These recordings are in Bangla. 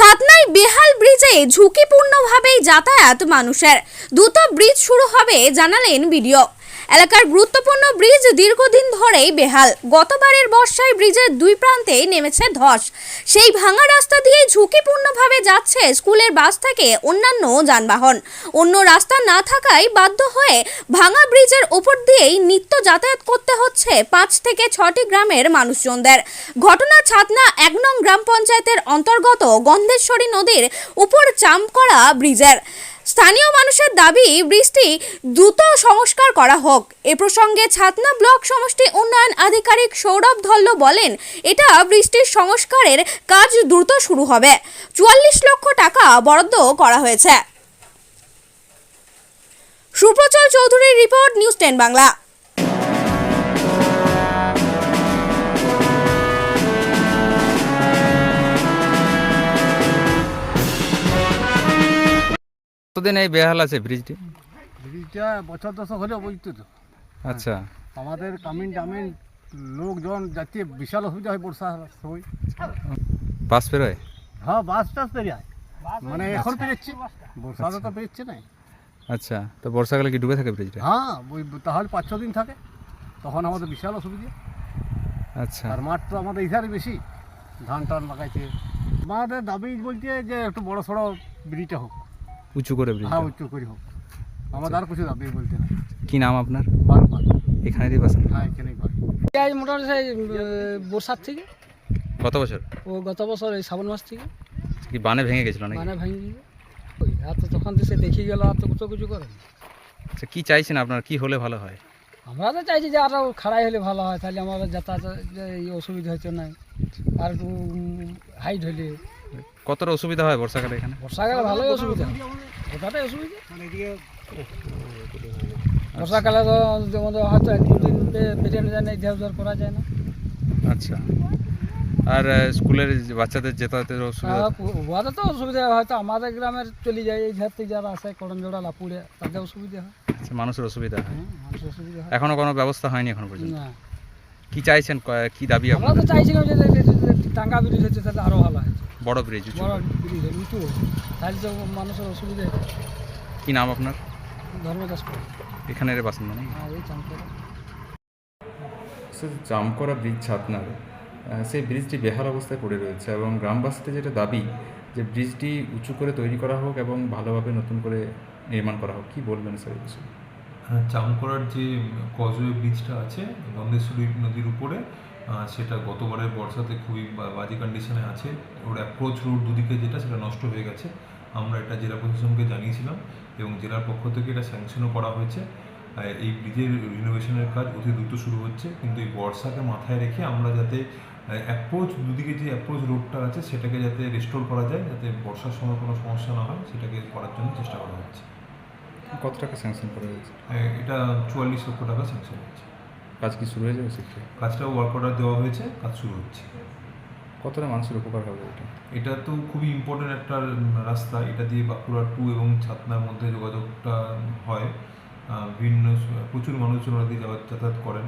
ছাতনায় বেহাল ব্রিজে ঝুঁকিপূর্ণভাবেই যাতায়াত মানুষের। দ্রুত ব্রিজ শুরু হবে জানালেন বিডিও। এলাকার গুরুত্বপূর্ণ ব্রিজ দীর্ঘদিন ধরেই বেহাল। গতবারের বর্ষায় ব্রিজের দুই প্রান্তে নেমেছে ধস। সেই ভাঙা রাস্তা দিয়ে ঝুঁকিপূর্ণভাবে যাচ্ছে স্কুলের বাস থেকে অন্যান্য যানবাহন। অন্য রাস্তা না থাকায় বাধ্য হয়ে ভাঙা ব্রিজের ওপর দিয়েই নিত্য যাতায়াত করতে হচ্ছে 5 থেকে 6টি গ্রামের মানুষজনদের। ঘটনা ছাতনা 1 নং গ্রাম পঞ্চায়েতের অন্তর্গত গন্ধেশ্বরী নদীর উপর চামকড়া ব্রিজের। স্থানীয় মানুষের দাবি ব্রিজটি দ্রুত সংস্কার করা হোক। এ প্রসঙ্গে ছাতনা ব্লক সমষ্টি উন্নয়ন আধিকারিক সৌরভ ধল্ল বলেন, এটা ব্রিজটির সংস্কারের কাজ দ্রুত শুরু হবে। 44 লক্ষ টাকা বরাদ্দ করা হয়েছে। সুপ্রচল চৌধুরীর রিপোর্ট, নিউজ 10 বাংলা। কতদিন এই বেহাল আছে ব্রিজটা বছর 10 হলে বুঝতো তো। আচ্ছা, আমাদের কামিন টামিন লোকজন যাতে বিশাল অসুবিধা হয় বর্ষা সময়। বাস বেরোয়? হ্যাঁ, বাস টাস বেরিয়ে মানে এখন পেরেচ্ছে, বর্ষাটা তো পেরেচ্ছে না। আচ্ছা, তো বর্ষাকালে কি ডুবে থাকে ব্রিজটা? হ্যাঁ, তাহলে 5-6 দিন থাকে, তখন আমাদের বিশাল অসুবিধা। আচ্ছা, আর মাঠ তো আমাদের ইধারে বেশি, ধান টান লাগাইছে। আমাদের দাবি বলছে যে একটু বড় সড়ো ব্রিজটা হোক, উঁচু করে ব্রিজ। হ্যাঁ উঁচু করে হোক। আমাদের আর কিছু দাবি বলতে না। কি নাম আপনার? বারবার এখানেরই বাসিন্দা? হ্যাঁ, এখানেই বাড়ি। এই মোটামুটি সেই বর্ষার থেকে কত বছর? ও গত বছর এই শ্রাবণ মাস থেকে কি বানে ভেঙে গেছিল নাকি? মানে ভেঙে গিয়ে ওই আর তো তখন তো সে দেখি গেল, আর তো কিছু করে না। আচ্ছা, কি চাইছেন আপনার? কি হলে ভালো হয়? আমরা তো চাইছি যে আরও খাড়াই হলে ভালো হয়, তাহলে আমাদের যাতায়াত এই অসুবিধা হচ্ছে না। আর একটু হাইট হলে কতটা অসুবিধা হয় বর্ষাকালে এখানে? বর্ষাকালে ভালোই অসুবিধা, ওটাটাই অসুবিধা। বর্ষাকালে তো আমাদের হয়তো 1-2 দিন পেরিয়ে যায় না, ইতিহাস করা যায় না। আচ্ছা, আর স্কুলের বাচ্চাদের যাতায়াতের অসুবিধা? ওদের তো অসুবিধা হয়, হয়তো আমাদের গ্রামের চলে যায়, এই ধার থেকে যারা আসে করণজোড়া লাপুরে, তাদের অসুবিধা হয়। আচ্ছা, মানুষের অসুবিধা হয়। মানুষের অসুবিধা হয় এখনো কোনো ব্যবস্থা হয়নি এখন পর্যন্ত? না, কি চাইছেন? কি দাবি আমরা আপনার? তো চাইছিলাম যে টাঙ্গা ব্রিজ হচ্ছে তাহলে আরও ভালো হয়, বড় ব্রিজ, উঁচু বড় করে। ব্রিজ উঁচু হয়, তাহলে তো মানুষের অসুবিধা হয়। কি নাম আপনার? ধর্মদাস করে এখানের বাসিন্দা নাকি? এই চাঁদপুরে জামকড়া ব্রিজ ছাতনার, সেই ব্রিজটি বেহাল অবস্থায় পড়ে রয়েছে এবং গ্রামবাসীদের যেটা দাবি যে ব্রিজটি উঁচু করে তৈরি করা হোক এবং ভালোভাবে নতুন করে নির্মাণ করা হোক। কি বলবেন স্যার এই বিষয়ে? জামকড়ার যে কজওয়ে ব্রিজটা আছে গন্ধেশ্বরী নদীর উপরে, সেটা গতবারের বর্ষাতে খুবই বাজে কন্ডিশনে আছে। ওর অ্যাপ্রোচ রোড দুদিকে যেটা, সেটা নষ্ট হয়ে গেছে। আমরা এটা জেলা প্রশাসনকে জানিয়েছিলাম এবং জেলার পক্ষ থেকে এটা স্যাংশনও করা হয়েছে। এই ব্রিজের রিনোভেশনের কাজ অতি দ্রুত শুরু হচ্ছে, কিন্তু এই বর্ষাকে মাথায় রেখে আমরা যাতে অ্যাপ্রোচ দুদিকে যে অ্যাপ্রোচ রোডটা আছে সেটাকে যাতে রেস্টোর করা যায়, যাতে বর্ষার সময় কোনো সমস্যা না হয়, সেটাকে করার জন্য চেষ্টা করা হচ্ছে। কত টাকা স্যাংশন করা হয়েছে? এটা 44 লক্ষ টাকা স্যাংশন হয়েছে। কাজ কি শুরু হয়ে যাবে সেক্ষেত্রে? কাজটা ওয়ার্ক অর্ডার দেওয়া হয়েছে, কাজ শুরু হচ্ছে। কতটা মানুষের উপকার হবে এটা? এটা তো খুবই ইম্পর্টেন্ট একটা রাস্তা। এটা দিয়ে বাঁকুড়া 2 এবং ছাতনার মধ্যে যোগাযোগটা হয়। প্রচুর মানুষজন ওরা দিয়ে যাতায়াত করেন।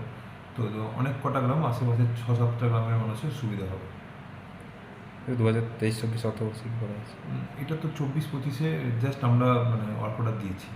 তো অনেক কটা গ্রাম, আশেপাশে 6-7টা গ্রামের মানুষের সুবিধা হবে। 2023-24 অর্থবর্ষে করা হয়েছে? এটা তো 24-25-এ জাস্ট আমরা ওয়ার্ক অর্ডার দিয়েছি।